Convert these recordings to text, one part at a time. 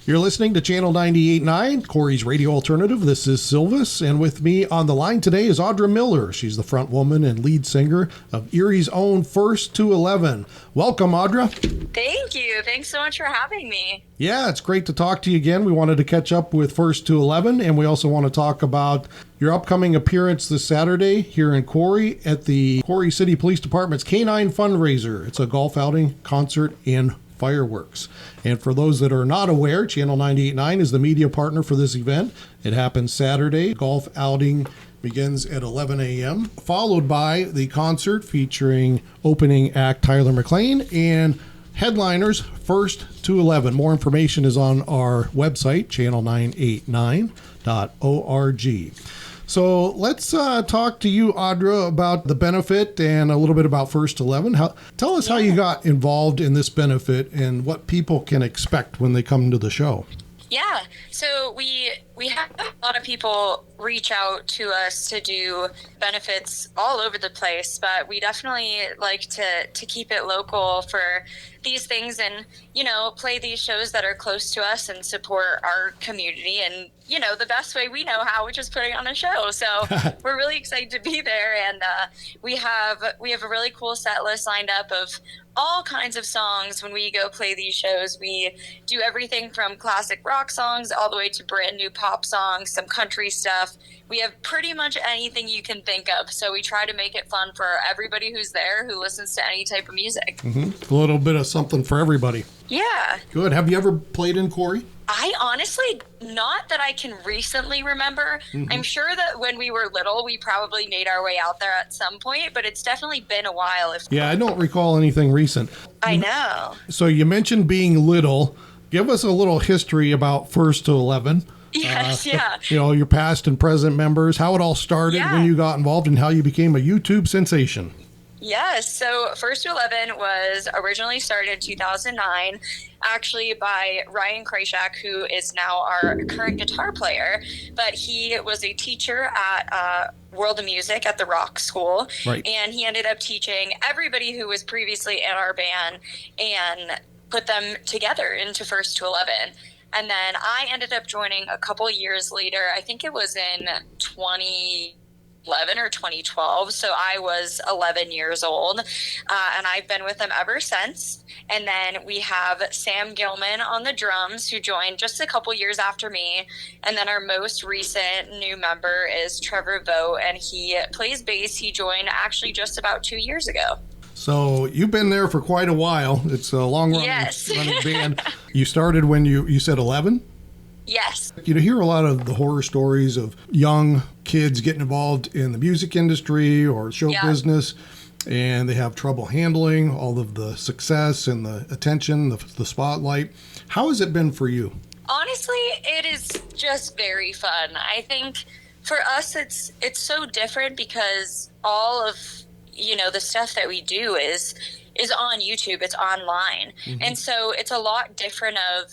You're listening to Channel 98.9, Corry's Radio Alternative. This is Silvis, and with me on the line today is Audra Miller. She's the front woman and lead singer of Erie's own First to 11. Welcome, Audra. Thank you. Thanks so much for having me. Yeah, it's great to talk to you again. We wanted to catch up with First to 11, and we also want to talk about your upcoming appearance this Saturday here in Corry at the Corry City Police Department's K9 fundraiser. It's a golf outing, concert, and fireworks. And for those that are not aware, Channel 98.9 is the media partner for this event. It happens Saturday. Golf outing begins at 11 a.m., followed by the concert featuring opening act Tyler McLain and headliners First to 11. More information is on our website, channel989.org. So let's talk to you, Audra, about the benefit and a little bit about First 11. Tell us how you got involved in this benefit and what people can expect when they come to the show. Yeah, so we have a lot of people reach out to us to do benefits all over the place, but we definitely like to keep it local for these things and, play these shows that are close to us and support our community and, the best way we know how, which is putting on a show. So we're really excited to be there, and we have a really cool set list lined up of all kinds of songs. When we go play these shows, we do everything from classic rock songs all the way to brand new pop songs, some country stuff. We have pretty much anything you can think of. So we try to make it fun for everybody who's there who listens to any type of music. Mm-hmm. A little bit of something for everybody. Yeah. Good. Have you ever played in Corry? I honestly, not that I can recently remember. Mm-hmm. I'm sure that when we were little, we probably made our way out there at some point, but it's definitely been a while. Yeah, I don't recall anything recent. I know. So you mentioned being little. Give us a little history about First to 11. Yes, yeah. Your past and present members, how it all started when you got involved and how you became a YouTube sensation. Yes, so First to 11 was originally started in 2009, actually by Ryan Kryshak, who is now our current guitar player, but he was a teacher at World of Music at the Rock School, right. And he ended up teaching everybody who was previously in our band and put them together into First to 11. And then I ended up joining a couple years later. I think it was in 2011 or 2012. So I was 11 years old, and I've been with them ever since. And then we have Sam Gilman on the drums, who joined just a couple years after me. And then our most recent new member is Trevor Vogt, and he plays bass. He joined actually just about 2 years ago. So you've been there for quite a while. It's a long-running running band. You started when you said 11? Yes. You hear a lot of the horror stories of young kids getting involved in the music industry or show business, and they have trouble handling all of the success and the attention, the spotlight. How has it been for you? Honestly, it is just very fun. I think for us, it's so different because all of the stuff that we do is on YouTube. It's online. Mm-hmm. And so it's a lot different of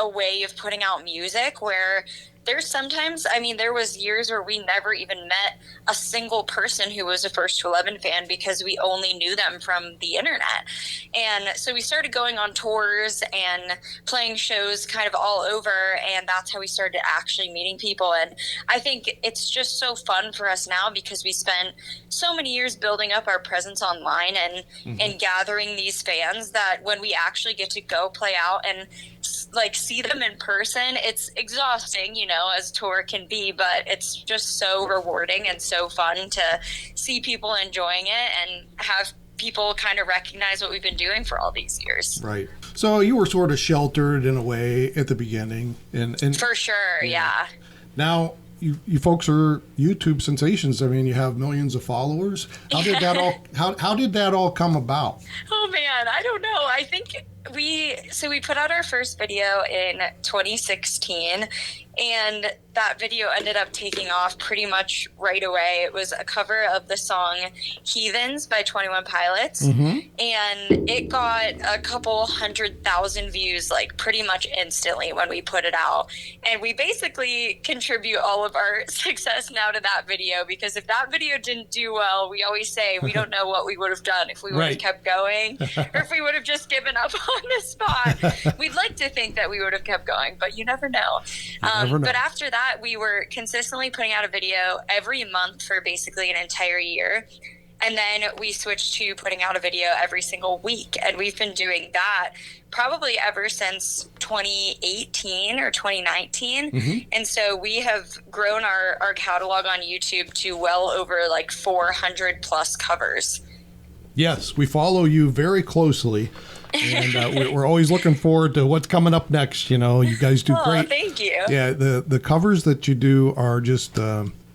a way of putting out music where there's sometimes, there was years where we never even met a single person who was a First to 11 fan because we only knew them from the internet. And so we started going on tours and playing shows kind of all over, and that's how we started actually meeting people. And I think it's just so fun for us now because we spent so many years building up our presence online and gathering these fans that when we actually get to go play out and see them in person, it's exhausting, as tour can be, but it's just so rewarding and so fun to see people enjoying it and have people kind of recognize what we've been doing for all these years. Right. So you were sort of sheltered in a way at the beginning, and for sure, yeah. Now you folks are YouTube sensations. You have millions of followers. How did that all how did that all come about? Oh man, I don't know. I think we put out our first video in 2016, And that video ended up taking off pretty much right away. It was a cover of the song Heathens by 21 Pilots. And it got a couple 100,000 views, like pretty much instantly when we put it out. And we basically contribute all of our success now to that video, because if that video didn't do well, we always say we don't know what we would have done if we would have kept going or if we would have just given up on the spot. We'd like to think that we would have kept going, but you never know. But after that, we were consistently putting out a video every month for basically an entire year. And then we switched to putting out a video every single week. And we've been doing that probably ever since 2018 or 2019. And so we have grown our catalog on YouTube to well over like 400 plus covers. Yes, we follow you very closely. And we're always looking forward to what's coming up next. You know, you guys do great. Thank you. Yeah, the covers that you do are just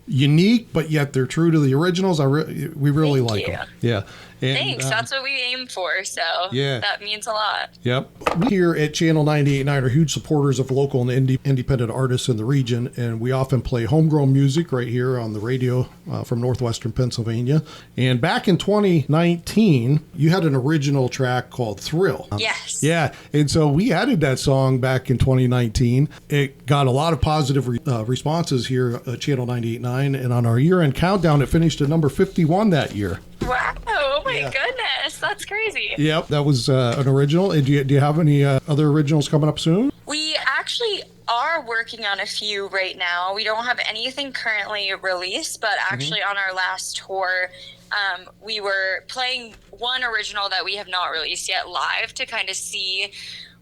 unique, but yet they're true to the originals. We really like them. Yeah. And, thanks. That's what we aim for. So that means a lot. Yep. We here at Channel 98.9 are huge supporters of local and independent artists in the region, and we often play homegrown music right here on the radio from northwestern Pennsylvania. And back in 2019, you had an original track called Thrill. Yes. Yeah. And so we added that song back in 2019. It got a lot of positive responses here at Channel 98.9, and on our year-end countdown, it finished at number 51 that year. Wow. Oh my goodness. That's crazy. Yep. That was an original. And do you have any other originals coming up soon? We actually are working on a few right now. We don't have anything currently released, but actually on our last tour, we were playing one original that we have not released yet live to kind of see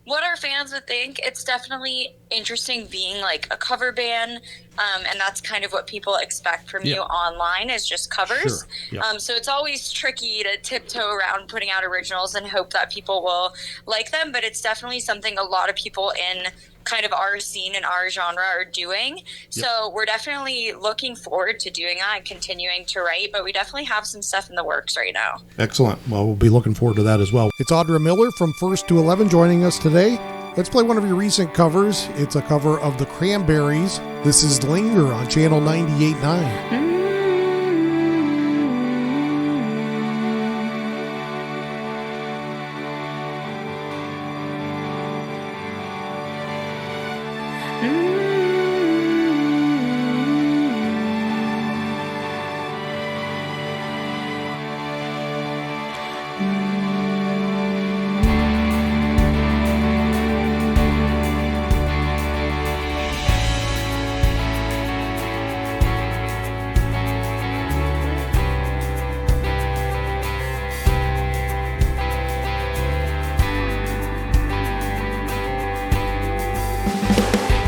what our fans would think. It's definitely interesting being like a cover band, and that's kind of what people expect from you online, is just covers. Sure. Yep. So it's always tricky to tiptoe around putting out originals and hope that people will like them, but it's definitely something a lot of people in kind of our scene and our genre are doing. So we're definitely looking forward to doing that and continuing to write, but we definitely have some stuff in the works right now. Excellent. Well, we'll be looking forward to that as well. It's Audra Miller from First to 11 joining us today. Let's play one of your recent covers. It's a cover of the Cranberries. This is Linger on Channel 98.9.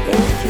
If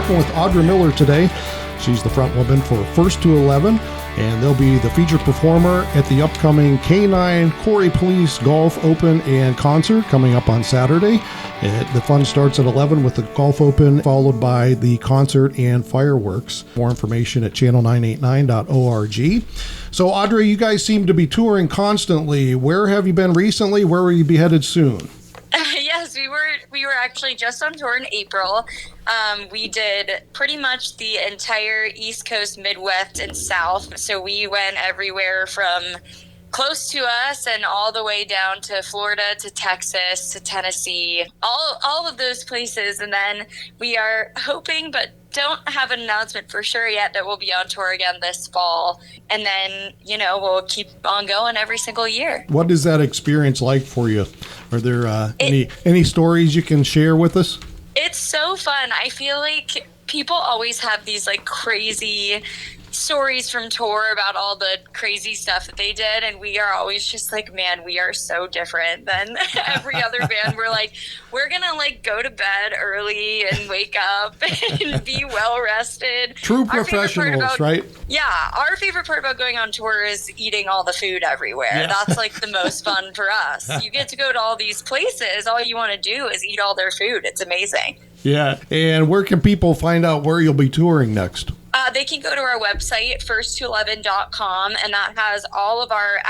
talking with Audra Miller today. She's the front woman for First to 11, and they'll be the featured performer at the upcoming K9 Corry Police Golf Open and Concert coming up on Saturday. The fun starts at 11 with the Golf Open, followed by the concert and fireworks. More information at channel989.org. So, Audra, you guys seem to be touring constantly. Where have you been recently? Where will you be headed soon? Yes, we were actually just on tour in April. We did pretty much the entire East Coast, Midwest, and South. So we went everywhere from close to us and all the way down to Florida, to Texas, to Tennessee, all of those places. And then we are hoping, but don't have an announcement for sure yet, that we'll be on tour again this fall. And then, we'll keep on going every single year. What is that experience like for you? Are there any stories you can share with us? It's so fun. I feel like people always have these like crazy stories from tour about all the crazy stuff that they did, and we are always just like, man, we are so different than every other band. We're like, we're gonna like go to bed early and wake up and be well rested. True professionals, right? Yeah, our favorite part about going on tour is eating all the food everywhere. Yeah. That's like the most fun for us. You get to go to all these places, all you want to do is eat all their food. It's amazing. Yeah. And where can people find out where you'll be touring next? They can go to our website, first211.com, and that has all of our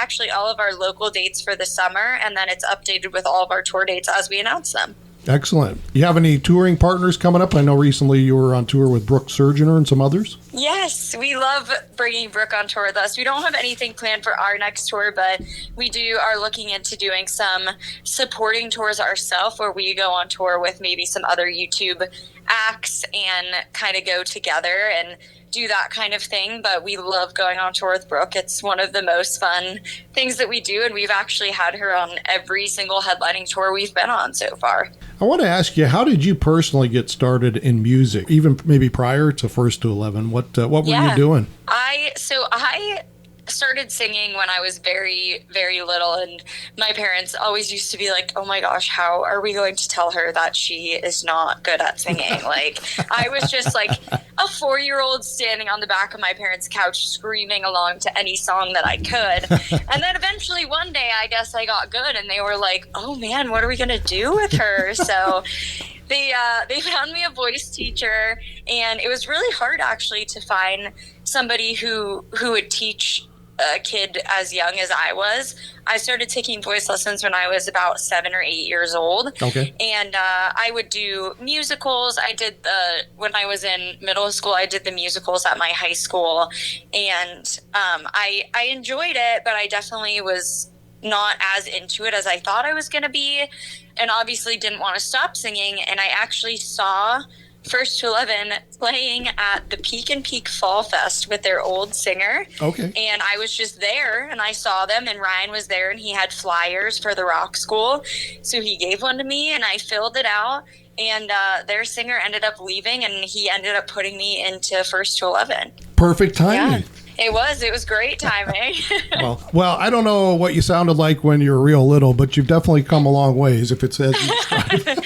local dates for the summer, and then it's updated with all of our tour dates as we announce them. Excellent. You have any touring partners coming up? I know recently you were on tour with Brooke Surgener and some others. Yes, we love bringing Brooke on tour with us. We don't have anything planned for our next tour, but we are looking into doing some supporting tours ourselves, where we go on tour with maybe some other YouTube acts and kind of go together and do that kind of thing. But we love going on tour with Brooke. It's one of the most fun things that we do, and we've actually had her on every single headlining tour we've been on so far. I want to ask you, how did you personally get started in music, even maybe prior to First to 11? What were you doing? I started singing when I was very, very little, and my parents always used to be like, oh my gosh, how are we going to tell her that she is not good at singing? Like, I was just like a 4-year-old standing on the back of my parents' couch screaming along to any song that I could. And then eventually one day, I guess I got good, and they were like, oh man, what are we gonna do with her? So they found me a voice teacher, and it was really hard actually to find somebody who would teach a kid as young as I was. I started taking voice lessons when I was about 7 or 8 years old. Okay. And I would do musicals. When I was in middle school, I did the musicals at my high school, and I enjoyed it, but I definitely was not as into it as I thought I was going to be, and obviously didn't want to stop singing. And I actually saw First to 11 playing at the Peak and Peak Fall Fest with their old singer. Okay. And I was just there, and I saw them, and Ryan was there, and he had flyers for the rock school. So he gave one to me, and I filled it out. And their singer ended up leaving, and he ended up putting me into First to 11. Perfect timing. Yeah. It was great timing. well, I don't know what you sounded like when you were real little, but you've definitely come a long ways, if it's as you described.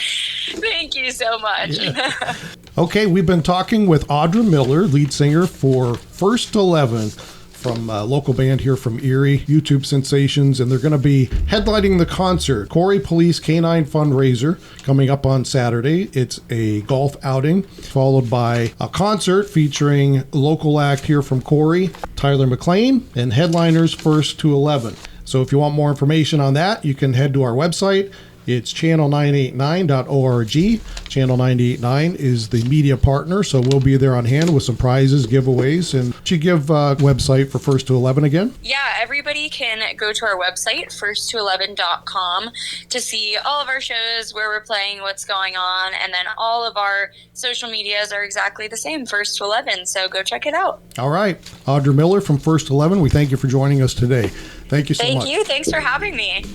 Thank you so much. Yeah. Okay, we've been talking with Audra Miller, lead singer for First 11, from a local band here from Erie, YouTube sensations, and they're going to be headlining the concert, Corry Police K9 Fundraiser, coming up on Saturday. It's a golf outing, followed by a concert featuring local act here from Corry, Tyler McLain, and headliners First to 11. So if you want more information on that, you can head to our website. It's channel989.org. Channel 989 is the media partner, so we'll be there on hand with some prizes, giveaways. And should you give a website for First to 11 again? Yeah, everybody can go to our website, first211.com, to see all of our shows, where we're playing, what's going on, and then all of our social medias are exactly the same, First to 11, so go check it out. All right. Audra Miller from First 11, we thank you for joining us today. Thank you so much. Thank you. Thanks for having me.